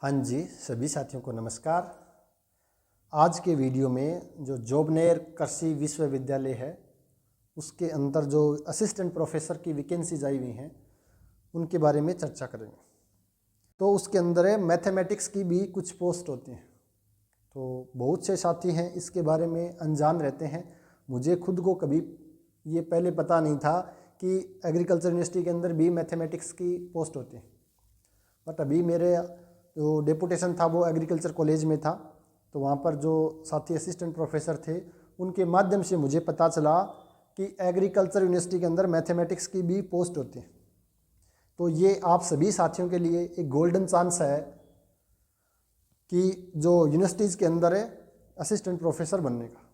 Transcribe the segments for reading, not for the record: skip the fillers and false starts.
हाँ जी, सभी साथियों को नमस्कार। आज के वीडियो में जो जोबनेर कृषि विश्वविद्यालय है उसके अंदर जो असिस्टेंट प्रोफेसर की वैकेंसीज आई हुई हैं उनके बारे में चर्चा करेंगे। तो उसके अंदर है मैथमेटिक्स की भी कुछ पोस्ट होती हैं। तो बहुत से साथी हैं इसके बारे में अनजान रहते हैं। मुझे खुद को कभी ये पहले पता नहीं था कि एग्रीकल्चर यूनिवर्सिटी के अंदर भी मैथमेटिक्स की पोस्ट होती है। बट अभी मेरे जो डेपुटेशन था वो एग्रीकल्चर कॉलेज में था, तो वहाँ पर जो साथी असिस्टेंट प्रोफेसर थे उनके माध्यम से मुझे पता चला कि एग्रीकल्चर यूनिवर्सिटी के अंदर मैथमेटिक्स की भी पोस्ट होती है। तो ये आप सभी साथियों के लिए एक गोल्डन चांस है कि जो यूनिवर्सिटीज़ के अंदर है असिस्टेंट प्रोफेसर बनने का।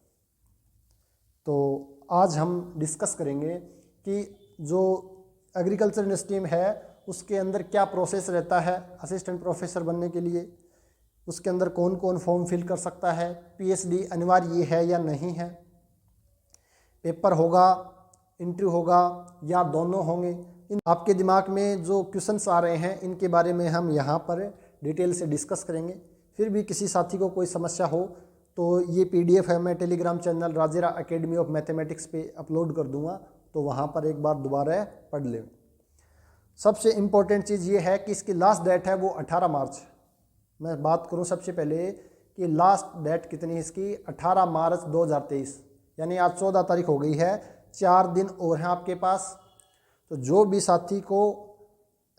तो आज हम डिस्कस करेंगे कि जो एग्रीकल्चर यूनिवर्सिटी में है उसके अंदर क्या प्रोसेस रहता है असिस्टेंट प्रोफेसर बनने के लिए, उसके अंदर कौन कौन फॉर्म फिल कर सकता है, पीएचडी अनिवार्य है या नहीं है, पेपर होगा, इंटरव्यू होगा या दोनों होंगे। इन आपके दिमाग में जो क्वेश्चंस आ रहे हैं इनके बारे में हम यहाँ पर डिटेल से डिस्कस करेंगे। फिर भी किसी साथी को कोई समस्या हो तो ये पीडीएफ है, मैं Telegram channel Rajera Academy of Mathematics पे अपलोड कर दूंगा, तो वहाँ पर एक बार दोबारा पढ़ लें। सबसे इम्पोर्टेंट चीज़ ये है कि इसकी लास्ट डेट है वो 18 मार्च। मैं बात करूँ सबसे पहले कि लास्ट डेट कितनी है इसकी, 18 मार्च 2023, यानी आज 14 तारीख हो गई है, 4 दिन और हैं आपके पास। तो जो भी साथी को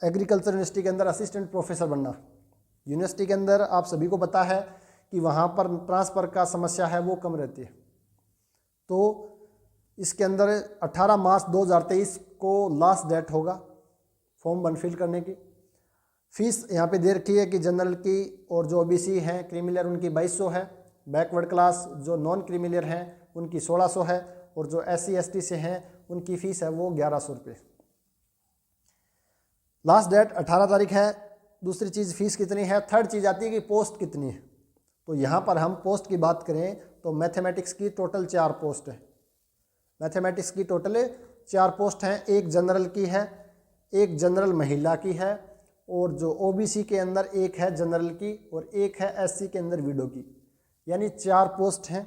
एग्रीकल्चर यूनिवर्सिटी के अंदर असिस्टेंट प्रोफेसर बनना, यूनिवर्सिटी के अंदर आप सभी को पता है कि वहाँ पर ट्रांसफ़र का समस्या है वो कम रहती है। तो इसके अंदर 18 मार्च 2023 को लास्ट डेट होगा फॉर्म वन फिल करने की। फीस यहाँ पे दे रखी है कि जनरल की और जो ओबीसी हैं क्रीमिलियर उनकी 2200 है, बैकवर्ड क्लास जो नॉन क्रीमिलियर हैं उनकी 1600 है, और जो SC ST से हैं उनकी फ़ीस है वो 1100 रुपये। लास्ट डेट 18 तारीख है। दूसरी चीज़ फ़ीस कितनी है। थर्ड चीज़ आती है कि पोस्ट कितनी है। तो यहाँ पर हम पोस्ट की बात करें तो मैथमेटिक्स की टोटल 4 पोस्ट है। मैथमेटिक्स की टोटल 4 पोस्ट हैं। एक जनरल की है, एक जनरल महिला की है, और जो ओबीसी के अंदर एक है जनरल की, और एक है SC के अंदर विडो की, यानी 4 पोस्ट हैं।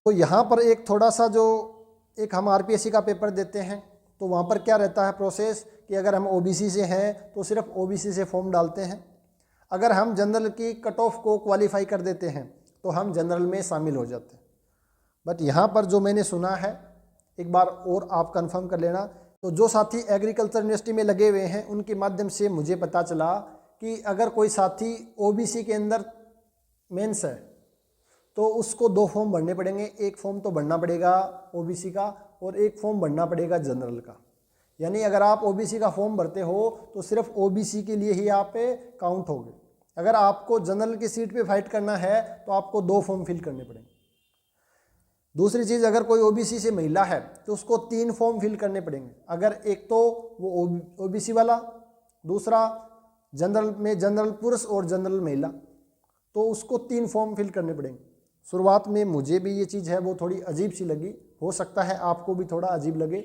तो यहाँ पर एक थोड़ा सा जो एक हम RPSC का पेपर देते हैं तो वहाँ पर क्या रहता है प्रोसेस कि अगर हम OBC से हैं तो सिर्फ OBC से फॉर्म डालते हैं। अगर हम जनरल की कट ऑफ को क्वालिफाई कर देते हैं तो हम जनरल में शामिल हो जाते हैं। बट यहाँ पर जो मैंने सुना है, एक बार और आप कंफर्म कर लेना, तो जो साथी एग्रीकल्चर यूनिवर्सिटी में लगे हुए हैं उनके माध्यम से मुझे पता चला कि अगर कोई साथी OBC के अंदर मेंस है तो उसको 2 फॉर्म भरने पड़ेंगे। एक फॉर्म तो भरना पड़ेगा OBC का और एक फॉर्म भरना पड़ेगा जनरल का। यानी अगर आप OBC का फॉर्म भरते हो तो सिर्फ OBC के लिए ही आप काउंट होगे। अगर आपको जनरल की सीट पे फाइट करना है तो आपको 2 फॉर्म फिल करने पड़ेंगे। दूसरी चीज़, अगर कोई OBC से महिला है तो उसको 3 फॉर्म फिल करने पड़ेंगे। अगर एक तो वो OBC वाला, दूसरा जनरल में जनरल पुरुष और जनरल महिला, तो उसको 3 फॉर्म फिल करने पड़ेंगे। शुरुआत में मुझे भी ये चीज़ है वो थोड़ी अजीब सी लगी, हो सकता है आपको भी थोड़ा अजीब लगे,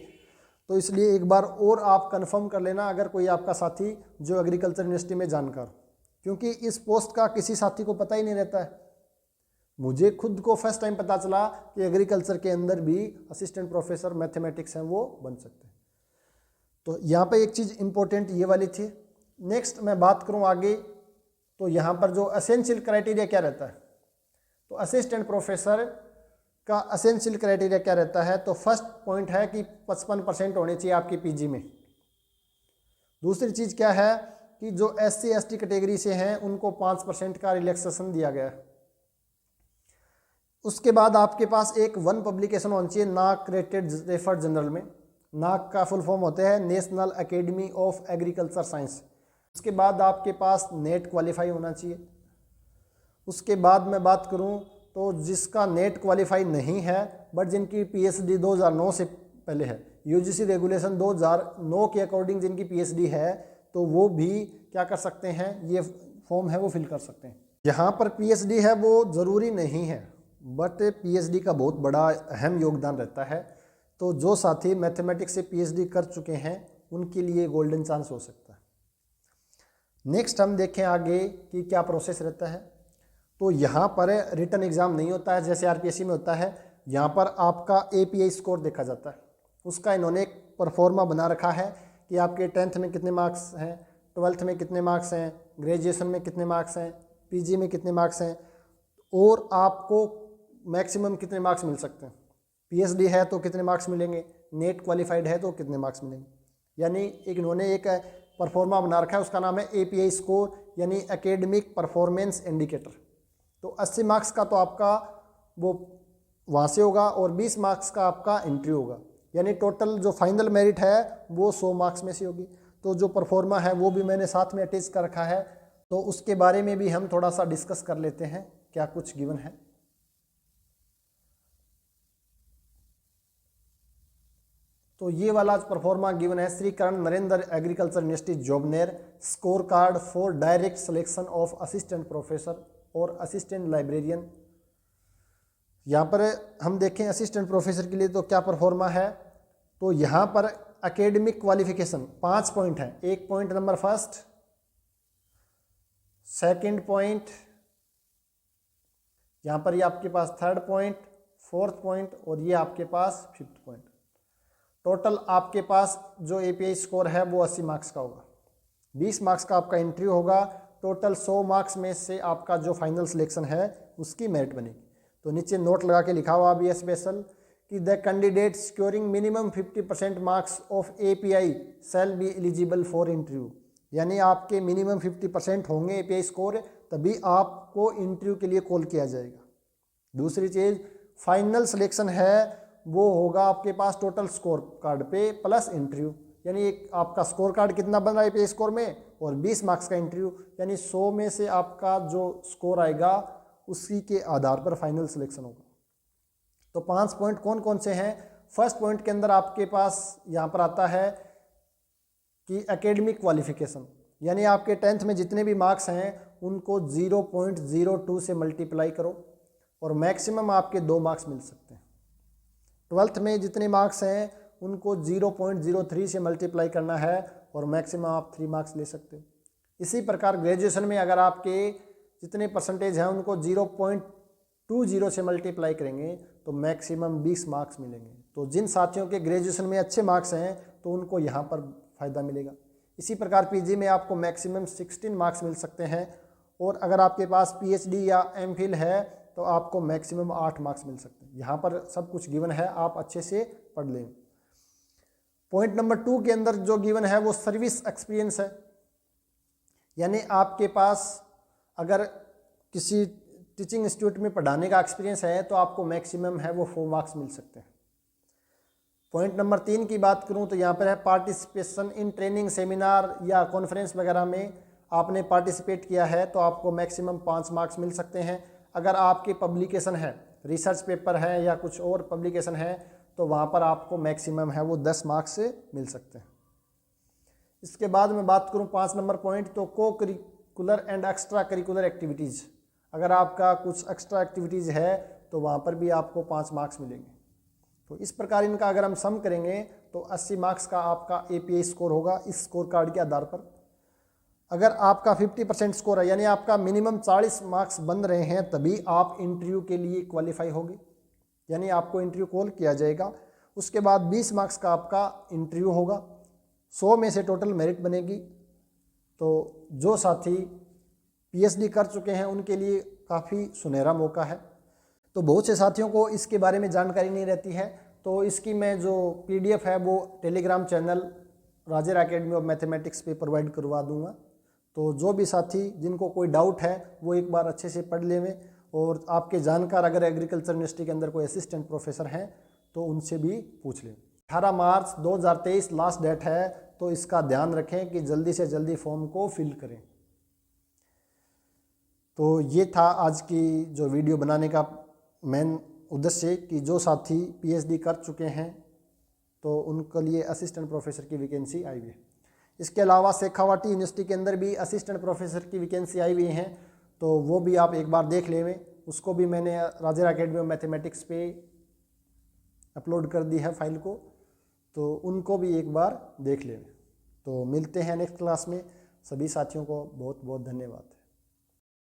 तो इसलिए एक बार और आप कंफर्म कर लेना अगर कोई आपका साथी जो एग्रीकल्चर यूनिवर्सिटी में जानकार, क्योंकि इस पोस्ट का किसी साथी को पता ही नहीं रहता है। मुझे खुद को फर्स्ट टाइम पता चला कि एग्रीकल्चर के अंदर भी असिस्टेंट प्रोफेसर मैथमेटिक्स हैं वो बन सकते हैं। तो यहाँ पे एक चीज़ इम्पोर्टेंट ये वाली थी। नेक्स्ट मैं बात करूँ आगे, तो यहाँ पर जो एसेंशियल क्राइटेरिया क्या रहता है, तो असिस्टेंट प्रोफेसर का असेंशियल क्राइटेरिया क्या रहता है, तो फर्स्ट पॉइंट है कि 55% होने चाहिए आपकी पीजी में। दूसरी चीज़ क्या है कि जो SC ST कैटेगरी से हैं उनको 5% का रिलैक्सेशन दिया गया है। उसके बाद आपके पास एक 1 पब्लिकेशन होनी चाहिए नाक रेटेड रेफर्ड जनरल में। नाक का फुल फॉर्म होते हैं national academy of agriculture science. उसके बाद आपके पास नेट क्वालिफाई होना चाहिए। उसके बाद मैं बात करूं तो जिसका नेट क्वालिफाई नहीं है बट जिनकी PhD 2009 से पहले है, UGC रेगुलेशन 2009 के अकॉर्डिंग जिनकी PhD है, तो वो भी क्या कर सकते हैं, ये फॉर्म है वो फिल कर सकते हैं। यहाँ पर PhD है वो ज़रूरी नहीं है, बट PhD का बहुत बड़ा अहम योगदान रहता है। तो जो साथी मैथमेटिक्स से PhD कर चुके हैं उनके लिए गोल्डन चांस हो सकता है। नेक्स्ट हम देखें आगे कि क्या प्रोसेस रहता है। तो यहाँ पर रिटन एग्ज़ाम नहीं होता है जैसे आरपीएससी में होता है, यहाँ पर आपका एपीआई स्कोर देखा जाता है। उसका इन्होंने एक परफॉर्मा बना रखा है कि आपके 10th में कितने मार्क्स हैं, 12th में कितने मार्क्स हैं, ग्रेजुएशन में कितने मार्क्स हैं, पीजी में कितने मार्क्स हैं और आपको मैक्सिमम कितने मार्क्स मिल सकते हैं। पीएचडी है तो कितने मार्क्स मिलेंगे, नेट क्वालिफाइड है तो कितने मार्क्स मिलेंगे। यानी इन्होंने एक परफॉर्मा बना रखा है, उसका नाम है एपीआई स्कोर यानी एकेडमिक परफॉर्मेंस इंडिकेटर। तो 80 मार्क्स का तो आपका वो वहाँ से होगा और 20 मार्क्स का आपका एंट्री होगा, यानी टोटल जो फाइनल मेरिट है वो 100 मार्क्स में से होगी। तो जो परफॉर्मा है वो भी मैंने साथ में अटैच कर रखा है, तो उसके बारे में भी हम थोड़ा सा डिस्कस कर लेते हैं क्या कुछ गिवन है। तो ये वाला परफॉर्मा गिवन है, Shri Karan Narendra Agriculture University Jobner, score card for direct selection of assistant professor और असिस्टेंट लाइब्रेरियन। यहाँ पर हम देखें असिस्टेंट प्रोफेसर के लिए तो क्या परफॉर्मा है। तो यहाँ पर एकेडमिक क्वालिफिकेशन 5 पॉइंट है। एक point number first, second point, यहाँ पर ये आपके पास थर्ड पॉइंट, फोर्थ पॉइंट और ये आपके पास फिफ्थ पॉइंट। टोटल आपके पास जो एपीआई स्कोर है वो 80 मार्क्स का होगा। 20 मार्क्स का आपका इंटरव्यू होगा। टोटल 100 मार्क्स में से आपका जो फाइनल सिलेक्शन है उसकी मेरिट बनेगी। तो नीचे नोट लगा के लिखा हुआ भी है स्पेशल कि the candidate securing minimum 50% marks of API shall be eligible for interview. यानी आपके मिनिमम 50% होंगे एपीआई स्कोर, तभी आपको इंटरव्यू के लिए कॉल किया जाएगा। दूसरी चीज़, फाइनल सिलेक्शन है वो होगा आपके पास टोटल स्कोर कार्ड पे प्लस इंटरव्यू, यानी एक आपका स्कोर कार्ड कितना बन रहा है एपीआई स्कोर में और 20 मार्क्स का इंटरव्यू, यानी 100 में से आपका जो स्कोर आएगा उसी के आधार पर फाइनल सिलेक्शन होगा। तो 5 पॉइंट कौन कौन से हैं। फर्स्ट पॉइंट के अंदर आपके पास यहाँ पर आता है कि एकेडमिक क्वालिफिकेशन, यानी आपके 10th में जितने भी मार्क्स हैं उनको 0.02 से मल्टीप्लाई करो और मैक्सिमम आपके 2 मार्क्स मिल सकते हैं। 12th में जितने मार्क्स हैं उनको 0.03 से मल्टीप्लाई करना है और मैक्सिमम आप 3 मार्क्स ले सकते हो। इसी प्रकार ग्रेजुएशन में अगर आपके जितने परसेंटेज हैं उनको 0.20 से मल्टीप्लाई करेंगे तो मैक्सिमम 20 मार्क्स मिलेंगे। तो जिन साथियों के ग्रेजुएशन में अच्छे मार्क्स हैं तो उनको यहाँ पर फ़ायदा मिलेगा। इसी प्रकार पीजी में आपको मैक्सिमम 16 मार्क्स मिल सकते हैं और अगर आपके पास पीएचडी या एमफिल है तो आपको मैक्सिमम 8 मार्क्स मिल सकते हैं। यहाँ पर सब कुछ गिवन है, आप अच्छे से पढ़ लें। पॉइंट नंबर 2 के अंदर जो गिवन है वो सर्विस एक्सपीरियंस है, यानी आपके पास अगर किसी टीचिंग इंस्टीट्यूट में पढ़ाने का एक्सपीरियंस है तो आपको मैक्सिमम है वो 4 मार्क्स मिल सकते हैं। पॉइंट नंबर 3 की बात करूं तो यहाँ पर है पार्टिसिपेशन इन ट्रेनिंग, सेमिनार या कॉन्फ्रेंस वगैरह में आपने पार्टिसिपेट किया है तो आपको मैक्सिमम 5 मार्क्स मिल सकते हैं। अगर आपकी पब्लिकेशन है, रिसर्च पेपर है या कुछ और पब्लिकेशन है तो वहाँ पर आपको मैक्सिमम है वो 10 मार्क्स से मिल सकते हैं। इसके बाद मैं बात करूँ 5 नंबर पॉइंट, तो को curricular and extra curricular activities, अगर आपका कुछ एक्स्ट्रा एक्टिविटीज़ है तो वहाँ पर भी आपको 5 मार्क्स मिलेंगे। तो इस प्रकार इनका अगर हम सम करेंगे तो 80 मार्क्स का आपका एपीआई स्कोर होगा इस स्कोर कार्ड के आधार पर। अगर आपका 50% स्कोर है यानी आपका मिनिमम 40 मार्क्स बन रहे हैं तभी आप इंटरव्यू के लिए क्वालिफाई होगे, यानी आपको इंटरव्यू कॉल किया जाएगा। उसके बाद 20 मार्क्स का आपका इंटरव्यू होगा, 100 में से टोटल मेरिट बनेगी। तो जो साथी पीएचडी कर चुके हैं उनके लिए काफ़ी सुनहरा मौका है। तो बहुत से साथियों को इसके बारे में जानकारी नहीं रहती है, तो इसकी मैं जो पीडीएफ है वो Telegram channel Rajera Academy of Mathematics पे प्रोवाइड करवा दूंगा। तो जो भी साथी जिनको कोई डाउट है वो एक बार अच्छे से पढ़ लें और आपके जानकार अगर एग्रीकल्चर यूनिवर्सिटी के अंदर कोई असिस्टेंट प्रोफेसर हैं तो उनसे भी पूछ लें। 18 मार्च 2023 लास्ट डेट है, तो इसका ध्यान रखें कि जल्दी से जल्दी फॉर्म को फिल करें। तो ये था आज की जो वीडियो बनाने का मेन उद्देश्य कि जो साथी पीएचडी कर चुके हैं तो उनके लिए असिस्टेंट प्रोफेसर की वैकेंसी आई हुई है। इसके अलावा शेखावाटी यूनिवर्सिटी के अंदर भी असिस्टेंट प्रोफेसर की वैकेंसी आई हुई हैं, तो वो भी आप एक बार देख लें। उसको भी मैंने राजेर एकेडमी ऑफ मैथमेटिक्स पे अपलोड कर दी है फाइल को, तो उनको भी एक बार देख लें। तो मिलते हैं नेक्स्ट क्लास में। सभी साथियों को बहुत बहुत धन्यवाद।